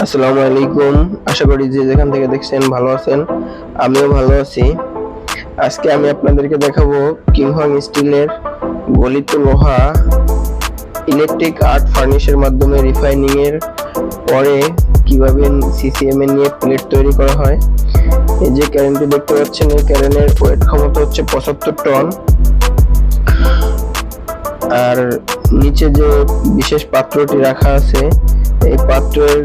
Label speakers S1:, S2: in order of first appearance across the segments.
S1: আসসালামু আলাইকুম। আশা করি যে যেখান থেকে দেখছেন ভালো আছেন। আমিও ভালো আছি। আজকে আমি আপনাদেরকে দেখাবো কিংহং স্টিলের গলিত লোহা ইলেকট্রিক আর্ট ফার্নিশের মাধ্যমে রিফাইনিং এর পরে কিভাবে সিসিএম এ নিয়ে প্লেট তৈরি করা হয়। এই যে ক্যারেনটি দেখতে পাচ্ছেন, এই ক্যারেনের ওয়েট ক্ষমতা হচ্ছে 75 টন। আর নিচে যে বিশেষ পাত্রটি রাখা আছে, এই পাত্রের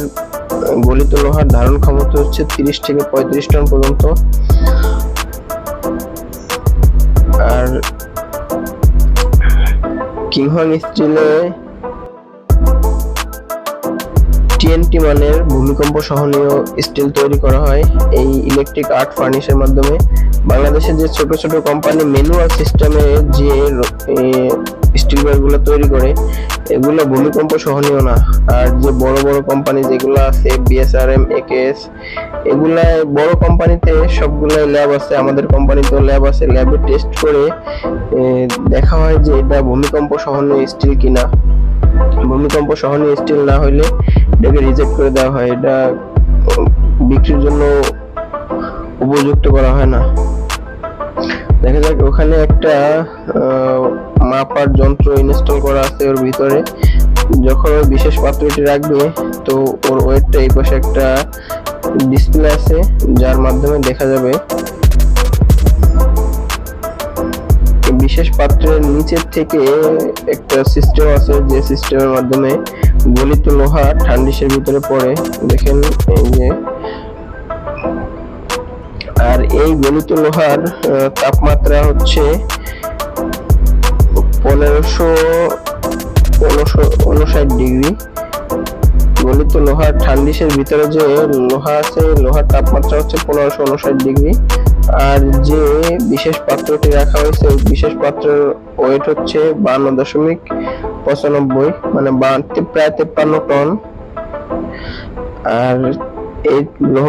S1: গলিত লোহার ধারণ ক্ষমতা হচ্ছে 30 থেকে 35 টন পর্যন্ত। আর কিংহং স্টিলে টিএনটি মানের ভূমিকম্প সহনীয় স্টিল তৈরি করা হয় এই ইলেকট্রিক আর্ট ফার্নিশের মাধ্যমে। বাংলাদেশের যে ছোট ছোট কোম্পানি ম্যানুয়াল সিস্টেমে যে স্টিল গুলো তৈরি করে, এগুলো ভূমিকম্প সহনীয় না। আর যে বড় বড় কোম্পানি যেগুলো আছে, বিএসআরএম, একেএস, এগুলা বড় কোম্পানিতে সবগুলাই ল্যাব আছে, আমাদের কোম্পানিতেও ল্যাব আছে। ল্যাবে টেস্ট করে দেখা হয় যে এটা ভূমিকম্প সহনীয় স্টিল কিনা। ভূমিকম্প সহনীয় স্টিল না হইলে এটাকে রিজেক্ট করে দেওয়া হয়, এটা বিক্রির জন্য উপযুক্ত করা হয় না। দেখা যাক, ওখানে একটা মাপার যন্ত্র ইনস্টল করা আছে ওর ভিতরে। যখন ওই বিশেষ পাত্রটি রাখবে, তো ওর ওয়েটটা এই পাশে একটা ডিসপ্লে আছে, যার মাধ্যমে দেখা যাবে। বিশেষ পাত্রের নিচের থেকে একটা সিস্টেম আছে, যে সিস্টেমের মাধ্যমে গলিত লোহা ঠান্ডিসের ভিতরে পড়ে। দেখেন এই যে, আর এই গলিত লোহার তাপমাত্রা হচ্ছে 1559 ডিগ্রি। গলিত লোহার ঠান্ডিসের ভিতরে যে লোহা আছে, লোহার তাপমাত্রা হচ্ছে 1559 ডিগ্রি। আর যে বিশেষ পাত্রটি রাখা হয়েছে, বিশেষ পাত্রের ওয়েট হচ্ছে 52.95, মানে প্রায় 53 টন। আর এই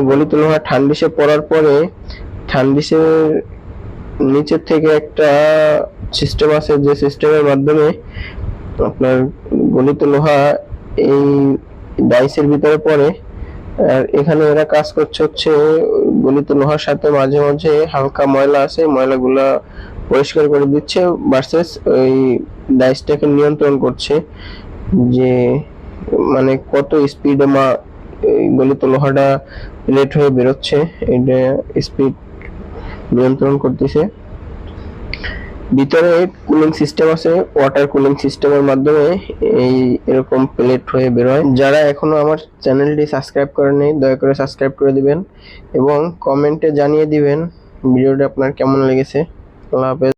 S1: গলিত লোহা ঠান্ডিসে পড়ার পরে ঠান্ডিসের নিচের থেকে একটা সিস্টেম আছে, যে সিস্টেমের মাধ্যমে আপনার গলিত লোহা এই ডাইসের ভিতরে পড়ে। আর এখানে এরা কাজ করছে হচ্ছে গলিত লোহার সাথে মাঝে মাঝে হালকা ময়লা আছে, ময়লাগুলা পরিষ্কার করে দিচ্ছে, ভার্সেস ওই ডাইসটাকে নিয়ন্ত্রণ করছে, যে মানে কত স্পিডে গলিত লোহাটা লেট হয়ে বেরোচ্ছে, এটা স্পিড নিয়ন্ত্রণ করতেছে। ভিতরে কুলিং সিস্টেম আছে, ওয়াটার কুলিং সিস্টেমের মাধ্যমে এই এরকম প্লেট হয়ে বেরোয়। যারা এখনো আমার চ্যানেলটি সাবস্ক্রাইব করেননি, দয়া করে সাবস্ক্রাইব করে দিবেন এবং কমেন্টে জানিয়ে দিবেন ভিডিওটা আপনার কেমন লেগেছে। আল্লাহ হাফেজ।